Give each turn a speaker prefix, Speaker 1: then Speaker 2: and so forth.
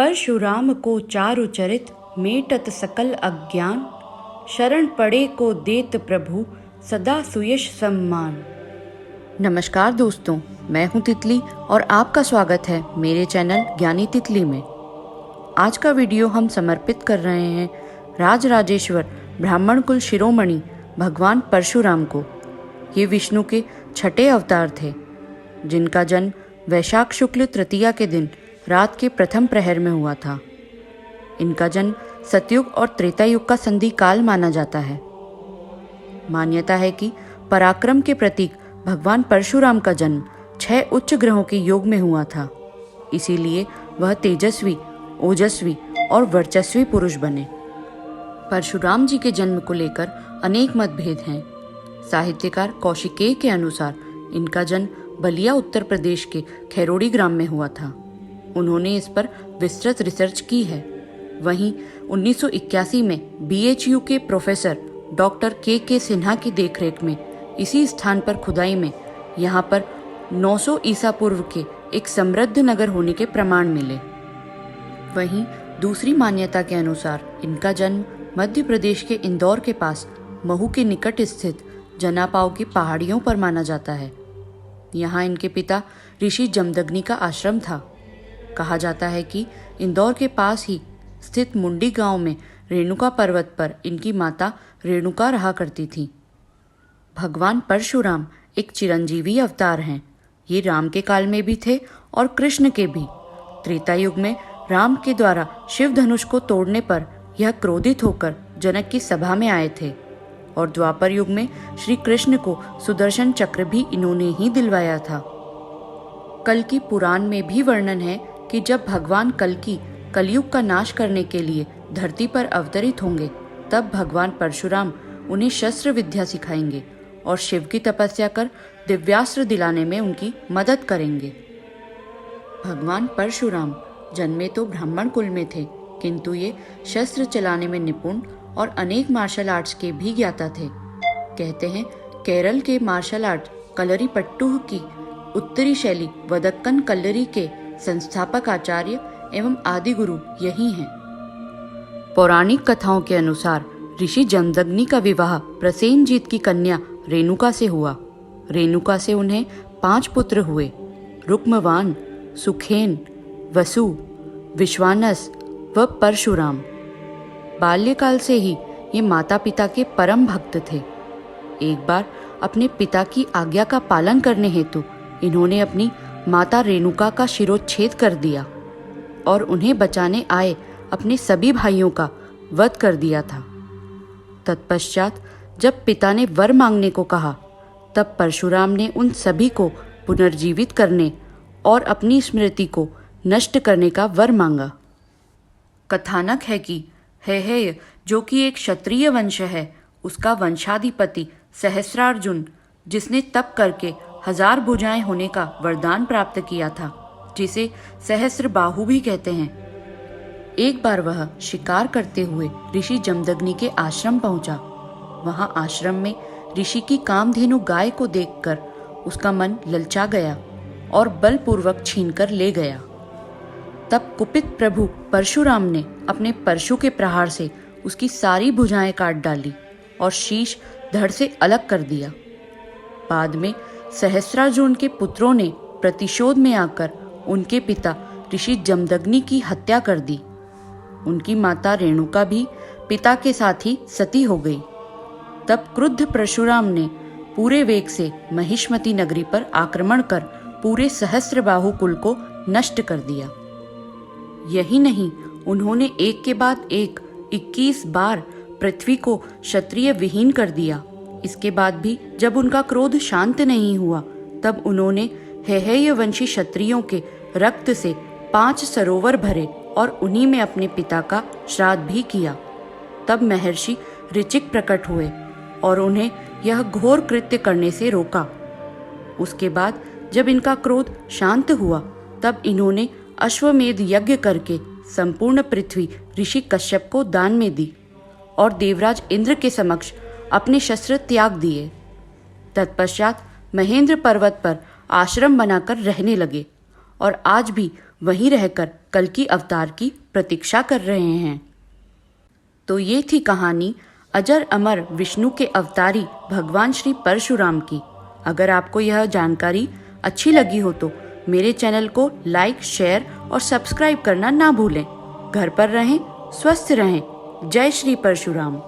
Speaker 1: परशुराम को चारु चरित मेटत सकल अज्ञान। शरण पड़े को देत प्रभु सदा सुयश सम्मान। नमस्कार दोस्तों, मैं हूं तितली और आपका स्वागत है मेरे चैनल ज्ञानी तितली में। आज का वीडियो हम समर्पित कर रहे हैं राजराजेश्वर ब्राह्मण कुल शिरोमणि भगवान परशुराम को। ये विष्णु के छठे अवतार थे, जिनका जन्म वैशाख शुक्ल तृतीया के दिन रात के प्रथम प्रहर में हुआ था। इनका जन्म सतयुग और त्रेता युग का संधि काल माना जाता है। मान्यता है कि पराक्रम के प्रतीक भगवान परशुराम का जन्म 6 उच्च ग्रहों के योग में हुआ था, इसीलिए वह तेजस्वी, ओजस्वी और वर्चस्वी पुरुष बने। परशुराम जी के जन्म को लेकर अनेक मतभेद हैं। साहित्यकार कौशिकेय के अनुसार इनका जन्म बलिया उत्तर प्रदेश के खैरोड़ी ग्राम में हुआ था। उन्होंने इस पर विस्तृत रिसर्च की है। वहीं 1981 में BHU के प्रोफेसर डॉक्टर के सिन्हा की देखरेख में इसी स्थान पर खुदाई में यहाँ पर 900 ईसा पूर्व के एक समृद्ध नगर होने के प्रमाण मिले। वहीं दूसरी मान्यता के अनुसार इनका जन्म मध्य प्रदेश के इंदौर के पास महू के निकट स्थित जनापाव की पहाड़ियों पर माना जाता है। यहाँ इनके पिता ऋषि जमदग्नि का आश्रम था। कहा जाता है कि इंदौर के पास ही स्थित मुंडी गांव में रेणुका पर्वत पर इनकी माता रेणुका रहा करती थी। भगवान परशुराम एक चिरंजीवी अवतार हैं। ये राम के काल में भी थे और कृष्ण के भी। त्रेता युग में राम के द्वारा शिव धनुष को तोड़ने पर यह क्रोधित होकर जनक की सभा में आए थे और द्वापर युग में श्री कृष्ण को सुदर्शन चक्र भी इन्होंने ही दिलवाया था। कल्कि पुराण में भी वर्णन है कि जब भगवान कल्कि कलयुग का नाश करने के लिए धरती पर अवतरित होंगे, तब भगवान परशुराम उन्हें शस्त्र विद्या सिखाएंगे और शिव की तपस्या कर दिव्यास्त्र दिलाने में उनकी मदद करेंगे। भगवान परशुराम जन्मे तो ब्राह्मण कुल में थे, किंतु ये शस्त्र चलाने में निपुण और अनेक मार्शल आर्ट्स के भी ज्ञाता थे। कहते हैं केरल के मार्शल आर्ट कलरीपट्टू की उत्तरी शैली वदक्कन कल्लरी के संस्थापक आचार्य एवं आदि गुरु यही हैं। पौराणिक कथाओं के अनुसार ऋषि जमदग्नि का विवाह प्रसेनजीत की कन्या रेणुका से हुआ। रेणुका से उन्हें 5 पुत्र हुए, रुक्मवान, सुखेन, वसु, विश्वानस व परशुराम। बाल्यकाल से ही ये माता पिता के परम भक्त थे। एक बार अपने पिता की आज्ञा का पालन करने हेतु इन्होंने अपनी माता रेणुका का शिरोच्छेद कर दिया और उन्हें बचाने आए अपने सभी भाइयों का वध कर दिया था। तत्पश्चात जब पिता ने वर मांगने को कहा, तब परशुराम ने उन सभी को पुनर्जीवित करने और अपनी स्मृति को नष्ट करने का वर मांगा। कथानक है कि हेहय, जो कि एक क्षत्रिय वंश है, उसका वंशाधिपति सहस्रार्जुन, जिसने तप करके 1000 भुजाएं होने का वरदान प्राप्त किया था, जिसे सहस्र बाहु भी कहते हैं। एक बार वह शिकार करते हुए ऋषि जमदग्नि के आश्रम पहुंचा। वहां आश्रम में ऋषि की कामधेनु गाय को देखकर उसका मन ललचा गया और बलपूर्वक छीनकर ले गया। तब कुपित प्रभु परशुराम ने अपने परशु के प्रहार से उसकी सारी भुजाएं काट डाली और शीश धड़ से अलग कर दिया। बाद में सहस्रार्जुन के पुत्रों ने प्रतिशोध में आकर उनके पिता ऋषि जमदग्नि की हत्या कर दी। उनकी माता रेणुका भी पिता के साथ ही सती हो गई। तब क्रुद्ध परशुराम ने पूरे वेग से महिष्मती नगरी पर आक्रमण कर पूरे सहस्त्रबाहु कुल को नष्ट कर दिया। यही नहीं, उन्होंने एक के बाद एक 21 बार पृथ्वी को क्षत्रिय विहीन कर दिया। इसके बाद भी जब उनका क्रोध शांत नहीं हुआ, तब उन्होंने हेहय वंशी क्षत्रियों के रक्त से 5 सरोवर भरे और उन्हीं में अपने पिता का श्राद्ध भी किया। तब महर्षि ऋचिक प्रकट हुए और उन्हें यह घोर कृत्य करने से रोका। उसके बाद जब इनका क्रोध शांत हुआ, तब इन्होंने अश्वमेध यज्ञ करके संपूर्ण पृथ्वी ऋषि कश्यप को दान में दी और देवराज इंद्र के समक्ष अपने शस्त्र त्याग दिए। तत्पश्चात महेंद्र पर्वत पर आश्रम बनाकर रहने लगे और आज भी वहीं रहकर कल की अवतार की प्रतीक्षा कर रहे हैं। तो ये थी कहानी अजर अमर विष्णु के अवतारी भगवान श्री परशुराम की। अगर आपको यह जानकारी अच्छी लगी हो तो मेरे चैनल को लाइक, शेयर और सब्सक्राइब करना ना भूलें। घर पर रहें, स्वस्थ रहें। जय श्री परशुराम।